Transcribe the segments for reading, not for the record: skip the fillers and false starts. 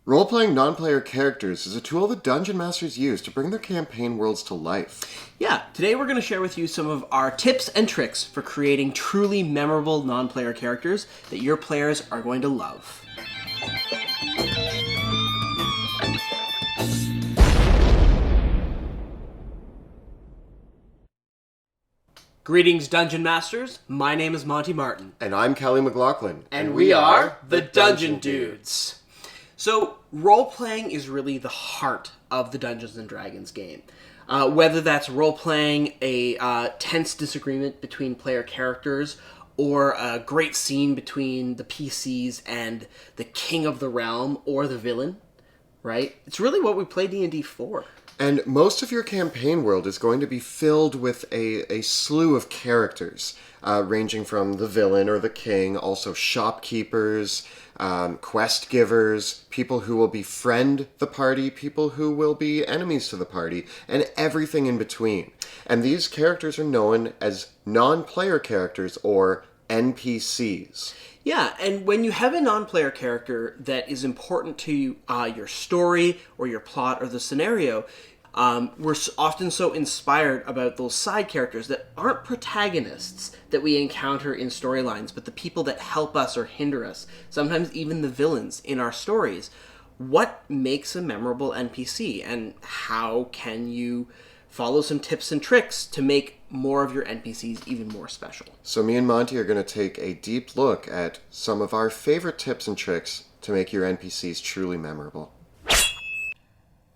Role-playing non-player characters is a tool that dungeon masters use to bring their campaign worlds to life. Yeah, today we're going to share with you some of our tips and tricks for creating truly memorable non-player characters that your players are going to love. Greetings, Dungeon Masters. My name is Monty Martin. And I'm Callie McLaughlin. And we are the Dungeon Dudes. So, role-playing is really the heart of the Dungeons & Dragons game. Whether that's role-playing a tense disagreement between player characters or a great scene between the PCs and the king of the realm or the villain, right? It's really what we play D&D for. And most of your campaign world is going to be filled with a slew of characters, ranging from the villain or the king, also shopkeepers, quest givers, people who will befriend the party, people who will be enemies to the party, and everything in between. And these characters are known as non-player characters or NPCs. Yeah, and when you have a non-player character that is important to your story or your plot or the scenario, we're often so inspired about those side characters that aren't protagonists that we encounter in storylines, but the people that help us or hinder us, sometimes even the villains in our stories. What makes a memorable NPC, and how can you follow some tips and tricks to make more of your NPCs even more special? So me and Monty are going to take a deep look at some of our favorite tips and tricks to make your NPCs truly memorable.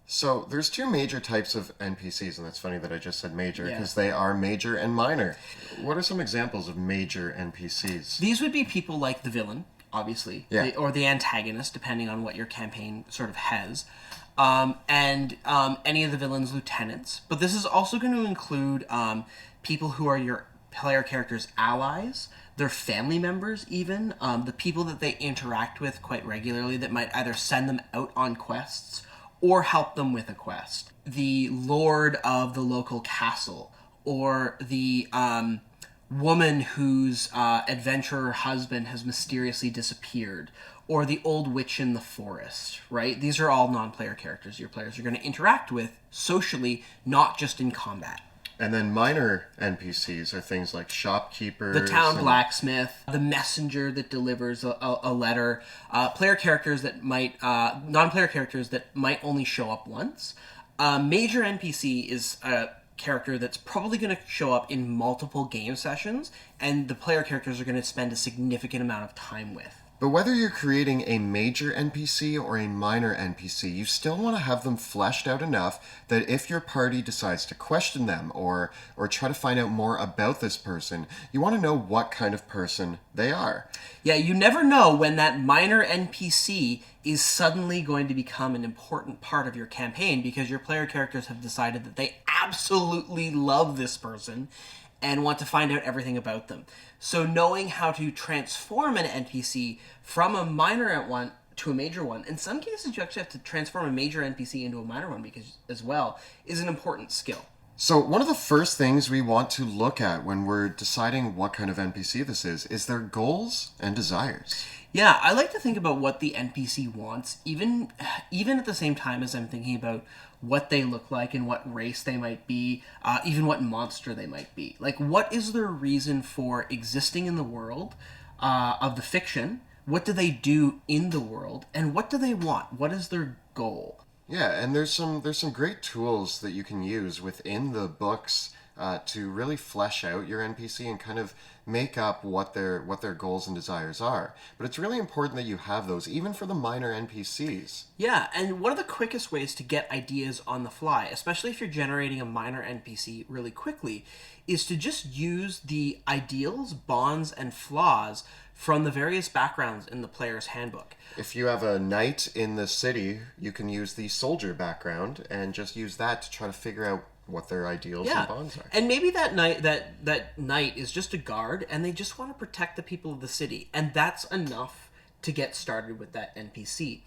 So there's two major types of NPCs, and that's funny that I just said major, because they are major and minor. What are some examples of major NPCs? These would be people like the villain, obviously, or the antagonist, depending on what your campaign sort of has. And any of the villain's lieutenants. But this is also going to include people who are your player character's allies, their family members even, the people that they interact with quite regularly that might either send them out on quests or help them with a quest. The lord of the local castle, or the woman whose adventurer husband has mysteriously disappeared, or the old witch in the forest, right? These are all non-player characters your players are going to interact with socially, not just in combat. And then minor NPCs are things like shopkeepers, the town blacksmith, the messenger that delivers a letter, player characters that might, non-player characters that might only show up once. Major NPC is a character that's probably going to show up in multiple game sessions, and the player characters are going to spend a significant amount of time with. But whether you're creating a major NPC or a minor NPC, you still want to have them fleshed out enough that if your party decides to question them or try to find out more about this person, you want to know what kind of person they are. Yeah, you never know when that minor NPC is suddenly going to become an important part of your campaign because your player characters have decided that they absolutely love this person and want to find out everything about them. So knowing how to transform an NPC from a minor one to a major one, in some cases you actually have to transform a major NPC into a minor one because as well, is an important skill. So one of the first things we want to look at when we're deciding what kind of NPC this is their goals and desires. Yeah, I like to think about what the NPC wants, even at the same time as I'm thinking about what they look like and what race they might be, even what monster they might be. Like, what is their reason for existing in the world of the fiction? What do they do in the world? And what do they want? What is their goal? Yeah, and there's some great tools that you can use within the books to really flesh out your NPC and kind of make up what their goals and desires are. But it's really important that you have those, even for the minor NPCs. Yeah, and one of the quickest ways to get ideas on the fly, especially if you're generating a minor NPC really quickly, is to just use the ideals, bonds, and flaws from the various backgrounds in the player's handbook. If you have a knight in the city, you can use the soldier background and just use that to try to figure out what their ideals and bonds are. And maybe that knight is just a guard and they just want to protect the people of the city, and that's enough to get started with that NPC.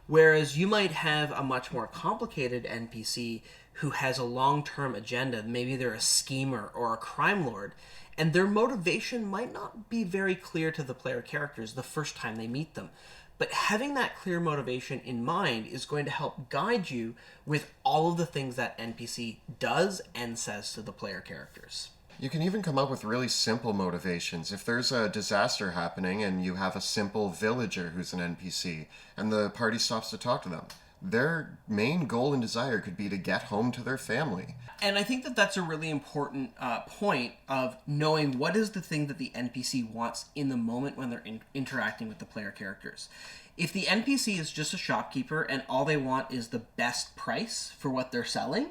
Whereas you might have a much more complicated NPC who has a long-term agenda. Maybe they're a schemer or a crime lord, and their motivation might not be very clear to the player characters the first time they meet them. But having that clear motivation in mind is going to help guide you with all of the things that NPC does and says to the player characters. You can even come up with really simple motivations. If there's a disaster happening and you have a simple villager who's an NPC and the party stops to talk to them, their main goal and desire could be to get home to their family. And I think that that's a really important point of knowing what is the thing that the NPC wants in the moment when they're interacting with the player characters. If the NPC is just a shopkeeper and all they want is the best price for what they're selling,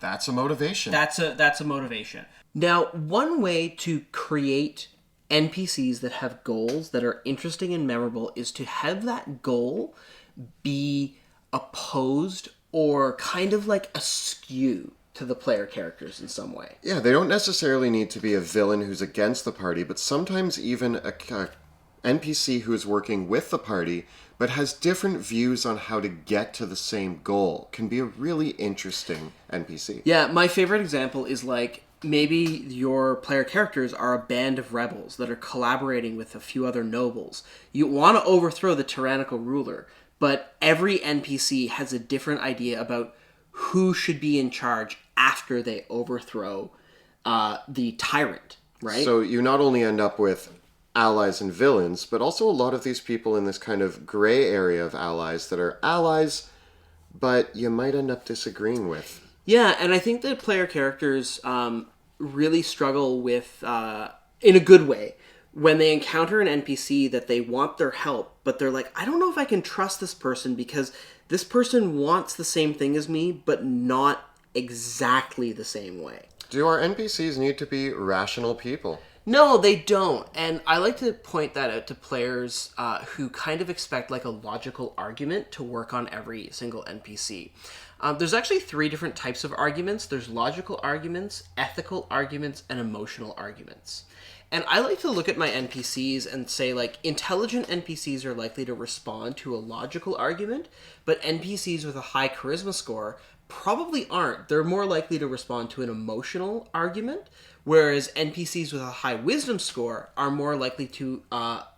that's a motivation. That's a motivation. Now, one way to create NPCs that have goals that are interesting and memorable is to have that goal be opposed or kind of like askew to the player characters in some way. Yeah, they don't necessarily need to be a villain who's against the party, but sometimes even a NPC who is working with the party but has different views on how to get to the same goal can be a really interesting NPC. Yeah, my favorite example is like maybe your player characters are a band of rebels that are collaborating with a few other nobles. You want to overthrow the tyrannical ruler, but every NPC has a different idea about who should be in charge after they overthrow the tyrant, right? So you not only end up with allies and villains, but also a lot of these people in this kind of gray area of allies that are allies, but you might end up disagreeing with. Yeah, and I think that player characters really struggle with, in a good way, when they encounter an NPC that they want their help, but they're like, I don't know if I can trust this person because this person wants the same thing as me, but not exactly the same way. Do our NPCs need to be rational people? No, they don't. And I like to point that out to players who kind of expect like a logical argument to work on every single NPC. There's actually 3 different types of arguments. There's logical arguments, ethical arguments, and emotional arguments. And I like to look at my NPCs and say, like, intelligent NPCs are likely to respond to a logical argument, but NPCs with a high charisma score probably aren't. They're more likely to respond to an emotional argument, whereas NPCs with a high wisdom score are more likely to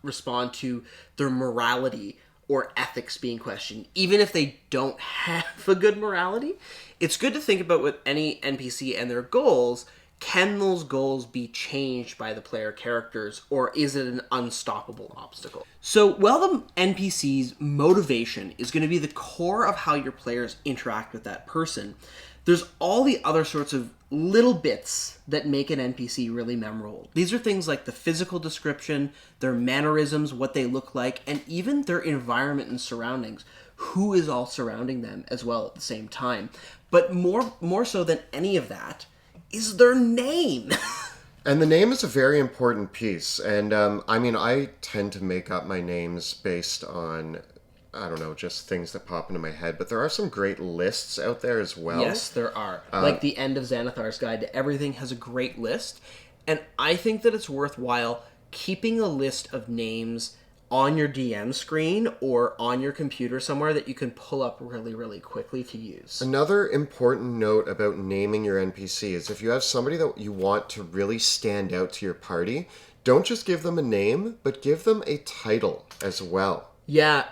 respond to their morality or ethics being questioned. Even if they don't have a good morality, it's good to think about with any NPC and their goals. Can those goals be changed by the player characters, or is it an unstoppable obstacle? So while the NPC's motivation is going to be the core of how your players interact with that person, there's all the other sorts of little bits that make an NPC really memorable. These are things like the physical description, their mannerisms, what they look like, and even their environment and surroundings. Who is all surrounding them as well at the same time. But more so than any of that is their name. And the name is a very important piece. And I tend to make up my names based on, I don't know, just things that pop into my head. But there are some great lists out there as well. Yes, there are. Like the End of Xanathar's Guide to Everything has a great list. And I think that it's worthwhile keeping a list of names on your DM screen or on your computer somewhere that you can pull up really, really quickly to use. Another important note about naming your NPC is if you have somebody that you want to really stand out to your party, don't just give them a name, but give them a title as well. Yeah,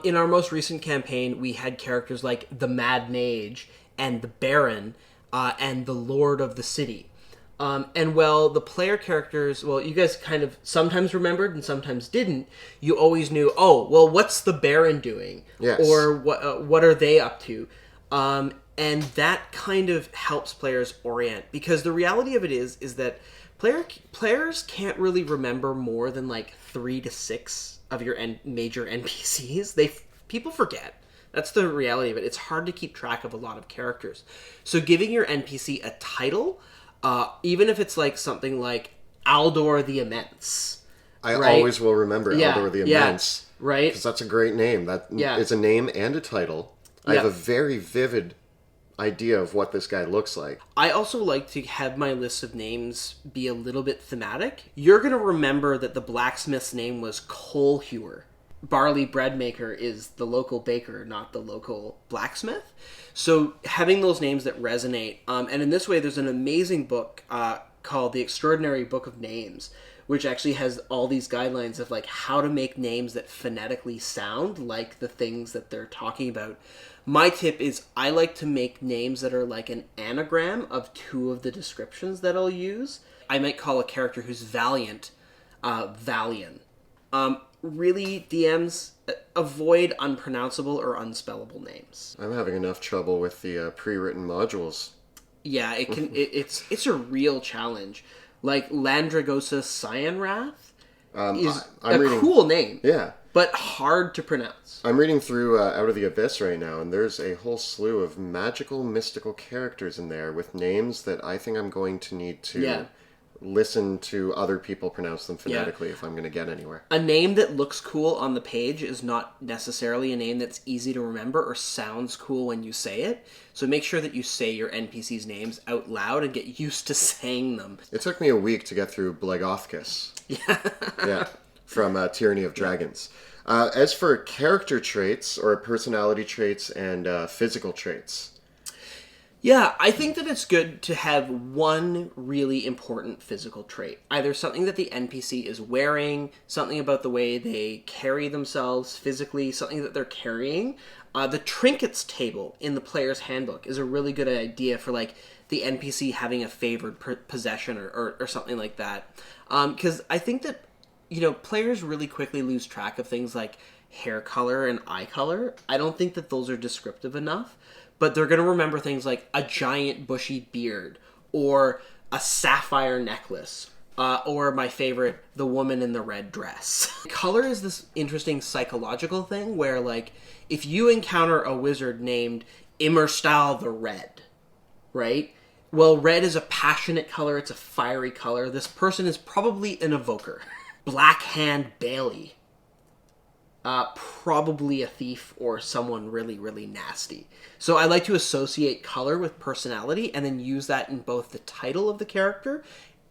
in our most recent campaign, we had characters like the Mad Mage and the Baron and the Lord of the City. And while the player characters, well, you guys kind of sometimes remembered and sometimes didn't, you always knew, oh, well, what's the Baron doing? Yes. Or what are they up to? And that kind of helps players orient, because the reality of it is that players can't really remember more than like 3 to 6 of your major NPCs. People forget. That's the reality of it. It's hard to keep track of a lot of characters. So giving your NPC a title, even if it's like something like Aldor the Immense. I always will remember Aldor the Immense. Yeah, right? Because that's a great name. It's a name and a title. I have a very vivid idea of what this guy looks like. I also like to have my list of names be a little bit thematic. You're going to remember that the blacksmith's name was Coal Hewer. Barley bread maker is the local baker, not the local blacksmith. So having those names that resonate. And in this way, there's an amazing book called The Extraordinary Book of Names, which actually has all these guidelines of like how to make names that phonetically sound like the things that they're talking about. My tip is I like to make names that are like an anagram of two of the descriptions that I'll use. I might call a character who's valiant, Valian. Really, DMs, avoid unpronounceable or unspellable names. I'm having enough trouble with the pre-written modules. Yeah, it's a real challenge. Like Landragosa Cyanrath is cool name. Yeah. But hard to pronounce. I'm reading through Out of the Abyss right now, and there's a whole slew of magical, mystical characters in there with names that I think I'm going to need to listen to other people pronounce them phonetically if I'm going to get anywhere. A name that looks cool on the page is not necessarily a name that's easy to remember or sounds cool when you say it. So make sure that you say your NPCs' names out loud and get used to saying them. It took me a week to get through Blagothkus. Yeah. From Tyranny of Dragons. As for character traits, or personality traits and physical traits... Yeah, I think that it's good to have one really important physical trait. Either something that the NPC is wearing, something about the way they carry themselves physically, something that they're carrying. The trinkets table in the player's handbook is a really good idea for like the NPC having a favored possession or something like that. Because I think that, players really quickly lose track of things like hair color and eye color. I don't think that those are descriptive enough. But they're going to remember things like a giant bushy beard, or a sapphire necklace, or my favorite, the woman in the red dress. Color is this interesting psychological thing where, like, if you encounter a wizard named Immerstal the Red, right? Well, red is a passionate color, it's a fiery color. This person is probably an evoker. Blackhand Bailey. Probably a thief or someone really, really nasty. So I like to associate color with personality and then use that in both the title of the character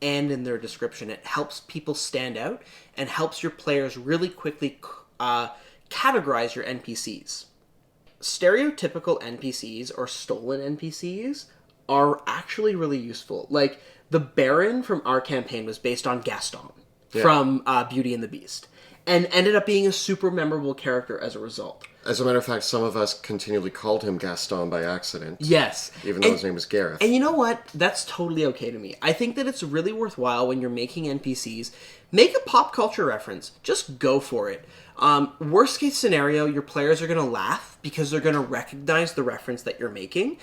and in their description. It helps people stand out and helps your players really quickly categorize your NPCs. Stereotypical NPCs or stolen NPCs are actually really useful. Like, the Baron from our campaign was based on Gaston from Beauty and the Beast, and ended up being a super memorable character as a result. As a matter of fact, some of us continually called him Gaston by accident. Yes. Even though his name was Gareth. And you know what? That's totally okay to me. I think that it's really worthwhile when you're making NPCs, make a pop culture reference. Just go for it. Worst case scenario, your players are going to laugh because they're going to recognize the reference that you're making.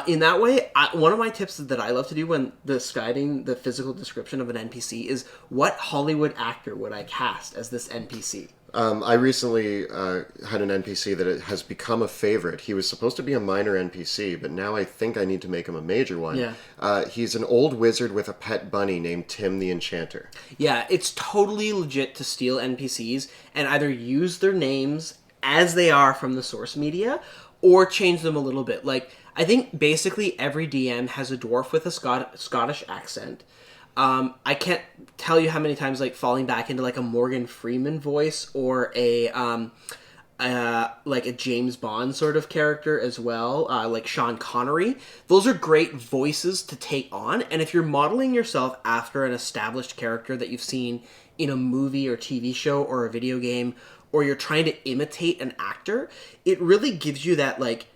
In that way, one of my tips that I love to do when describing the physical description of an NPC is, what Hollywood actor would I cast as this NPC? I recently had an NPC that has become a favorite. He was supposed to be a minor NPC, but now I think I need to make him a major one. Yeah. He's an old wizard with a pet bunny named Tim the Enchanter. Yeah, it's totally legit to steal NPCs and either use their names as they are from the source media or change them a little bit. Like, I think basically every DM has a dwarf with a Scottish accent. I can't tell you how many times, like, falling back into, like, a Morgan Freeman voice or like a James Bond sort of character as well, like Sean Connery. Those are great voices to take on, and if you're modeling yourself after an established character that you've seen in a movie or TV show or a video game, or you're trying to imitate an actor, it really gives you that, like,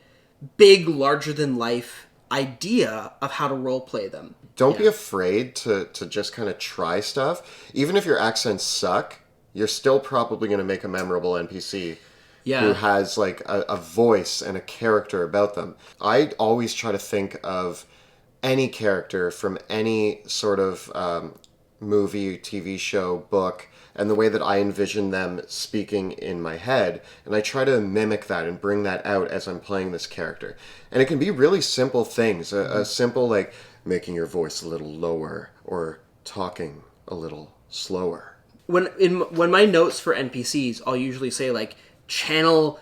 big, larger-than-life idea of how to roleplay them. Don't be afraid to just kind of try stuff. Even if your accents suck, you're still probably going to make a memorable NPC who has, like, a voice and a character about them. I always try to think of any character from any sort of movie, TV show, book, and the way that I envision them speaking in my head, and I try to mimic that and bring that out as I'm playing this character. And it can be really simple things. A simple, like, making your voice a little lower or talking a little slower. When my notes for NPCs, I'll usually say, like, channel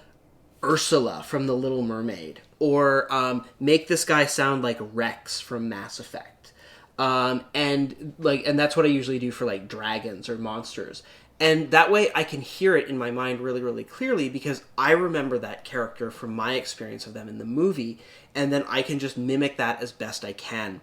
Ursula from The Little Mermaid, or make this guy sound like Rex from Mass Effect. And that's what I usually do for, like, dragons or monsters. And that way I can hear it in my mind really, really clearly because I remember that character from my experience of them in the movie, and then I can just mimic that as best I can.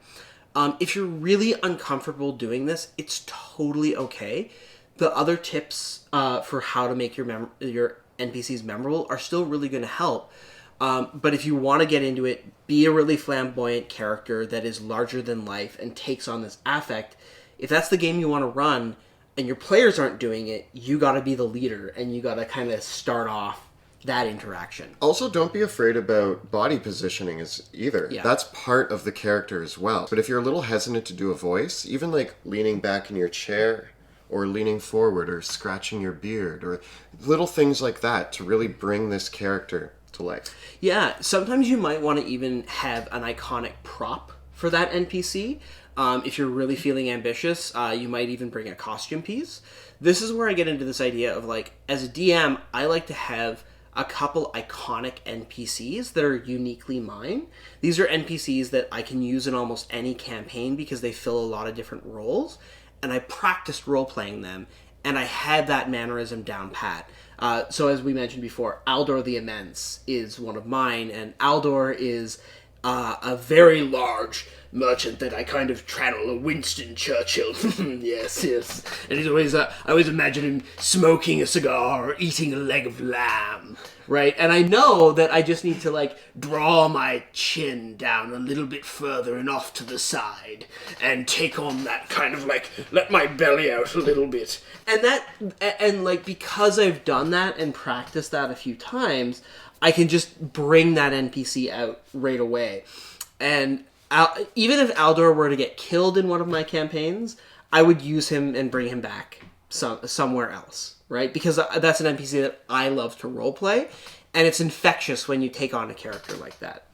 If you're really uncomfortable doing this, it's totally okay. The other tips for how to make your NPCs memorable are still really going to help. But if you want to get into it, be a really flamboyant character that is larger than life and takes on this affect. If that's the game you want to run and your players aren't doing it, you got to be the leader and you got to kind of start off that interaction. Also, don't be afraid about body positioning either. Yeah. That's part of the character as well. But if you're a little hesitant to do a voice, even like leaning back in your chair or leaning forward or scratching your beard or little things like that to really bring this character to life. Yeah, sometimes you might want to even have an iconic prop for that NPC. If you're really feeling ambitious, you might even bring a costume piece. This is where I get into this idea of like, as a DM, I like to have a couple iconic NPCs that are uniquely mine. These are NPCs that I can use in almost any campaign because they fill a lot of different roles, and I practiced role-playing them, and I had that mannerism down pat. So as we mentioned before, Aldor the Immense is one of mine, and Aldor is a very large merchant that I kind of channel a Winston Churchill. Yes. And he's always, I always imagine him smoking a cigar or eating a leg of lamb, right? And I know that I just need to, like, draw my chin down a little bit further and off to the side and take on that kind of, like, let my belly out a little bit. And like, because I've done that and practiced that a few times, I can just bring that NPC out right away. And even if Aldor were to get killed in one of my campaigns, I would use him and bring him back somewhere else, right? Because that's an NPC that I love to roleplay, and it's infectious when you take on a character like that.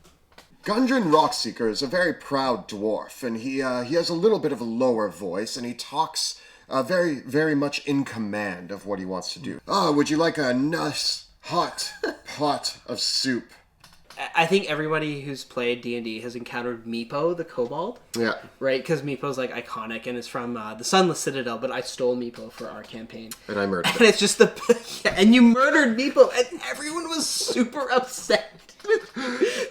Gundren Rockseeker is a very proud dwarf, and he has a little bit of a lower voice, and he talks very, very much in command of what he wants to do. Would you like a nice, hot pot of soup? I think everybody who's played D&D has encountered Meepo, the kobold. Yeah. Right? Because Meepo's, like, iconic, and it's from the Sunless Citadel, but I stole Meepo for our campaign. And I murdered him. And it's just and you murdered Meepo, and everyone was super upset.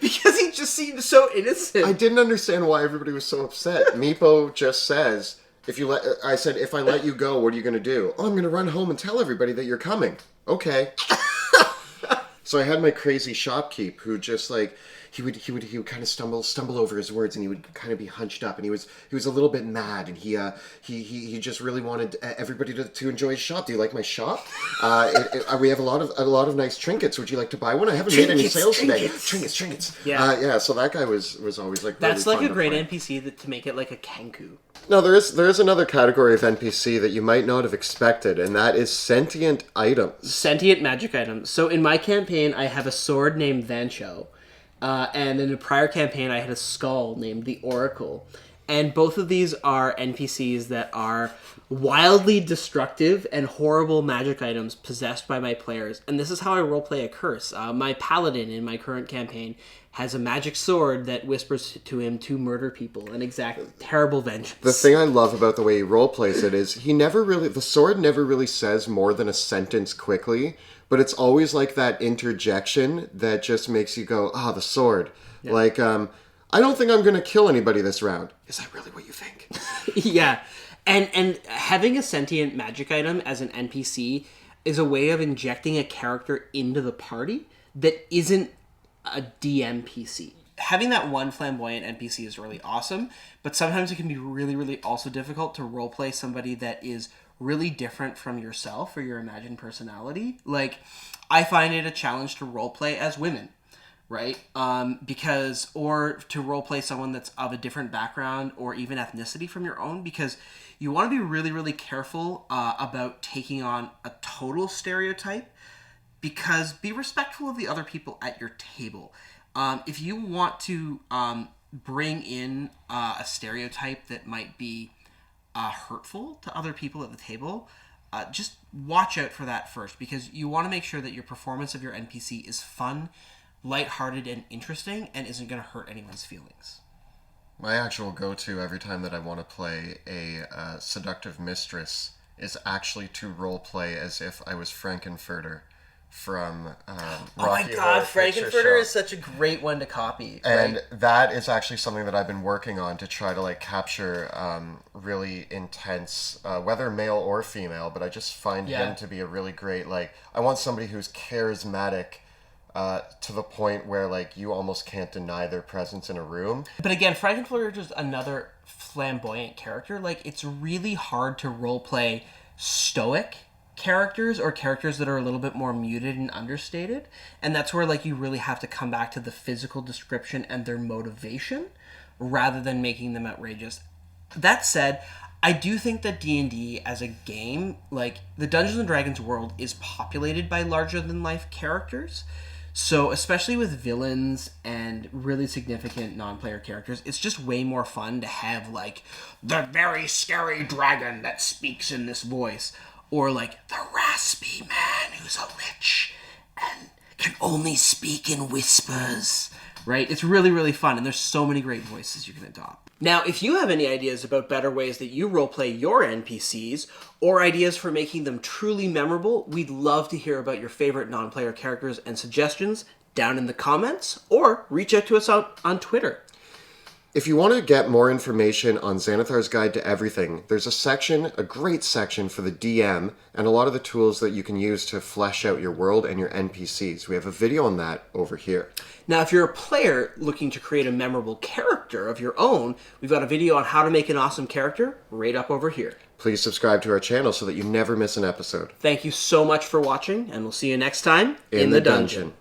Because he just seemed so innocent. I didn't understand why everybody was so upset. Meepo just says, I said, if I let you go, what are you going to do? Oh, I'm going to run home and tell everybody that you're coming. Okay. So I had my crazy shopkeep who just like he would kind of stumble over his words, and he would kind of be hunched up, and he was a little bit mad, and he just really wanted everybody to enjoy his shop. Do you like my shop? We have a lot of nice trinkets. Would you like to buy one? I haven't made any sales today. Trinkets. Yeah. So that guy was always like really that's like fun a great play. NPC to make it like a Kenku. No, there is another category of NPC that you might not have expected, and that is sentient items. Sentient magic items. So in my campaign, I have a sword named Vancho, and in a prior campaign, I had a skull named the Oracle. And both of these are NPCs that are wildly destructive and horrible magic items possessed by my players. And this is how I roleplay a curse. My paladin in my current campaign has a magic sword that whispers to him to murder people and exact terrible vengeance. The thing I love about the way he roleplays it is the sword never really says more than a sentence quickly, but it's always like that interjection that just makes you go, the sword. Yeah. Like, I don't think I'm going to kill anybody this round. Is that really what you think? Yeah. And having a sentient magic item as an NPC is a way of injecting a character into the party that isn't a DMPC. Having that one flamboyant NPC is really awesome, but sometimes it can be really, really also difficult to roleplay somebody that is really different from yourself or your imagined personality. Like, I find it a challenge to roleplay as women, right? Or to roleplay someone that's of a different background or even ethnicity from your own, because you want to be really, really careful about taking on a total stereotype, because be respectful of the other people at your table. If you want to bring in a stereotype that might be hurtful to other people at the table, just watch out for that first, because you want to make sure that your performance of your NPC is fun, lighthearted, and interesting, and isn't going to hurt anyone's feelings. My actual go-to every time that I want to play a seductive mistress is actually to roleplay as if I was Frankenfurter from Oh Rocky my god, Horror Picture Frankenfurter Show. is such a great one to copy. And right? that is actually something that I've been working on to try to like capture really intense, whether male or female. But I just find Yeah. him to be a really great. Like, I want somebody who's charismatic to the point where like you almost can't deny their presence in a room. But again, Frankenfurter is just another flamboyant character. Like, it's really hard to roleplay stoic characters or characters that are a little bit more muted and understated. And that's where, like, you really have to come back to the physical description and their motivation rather than making them outrageous. That said, I do think that D&D as a game, like, the Dungeons & Dragons world is populated by larger-than-life characters. So, especially with villains and really significant non-player characters, it's just way more fun to have, like, the very scary dragon that speaks in this voice. Or, like, the raspy man who's a lich and can only speak in whispers. Right? It's really, really fun, and there's so many great voices you can adopt. Now, if you have any ideas about better ways that you roleplay your NPCs, or ideas for making them truly memorable, we'd love to hear about your favorite non-player characters and suggestions down in the comments, or reach out to us out on Twitter. If you want to get more information on Xanathar's Guide to Everything, there's a section, a great section for the DM, and a lot of the tools that you can use to flesh out your world and your NPCs. We have a video on that over here. Now, if you're a player looking to create a memorable character of your own, we've got a video on how to make an awesome character right up over here. Please subscribe to our channel so that you never miss an episode. Thank you so much for watching, and we'll see you next time in the dungeon.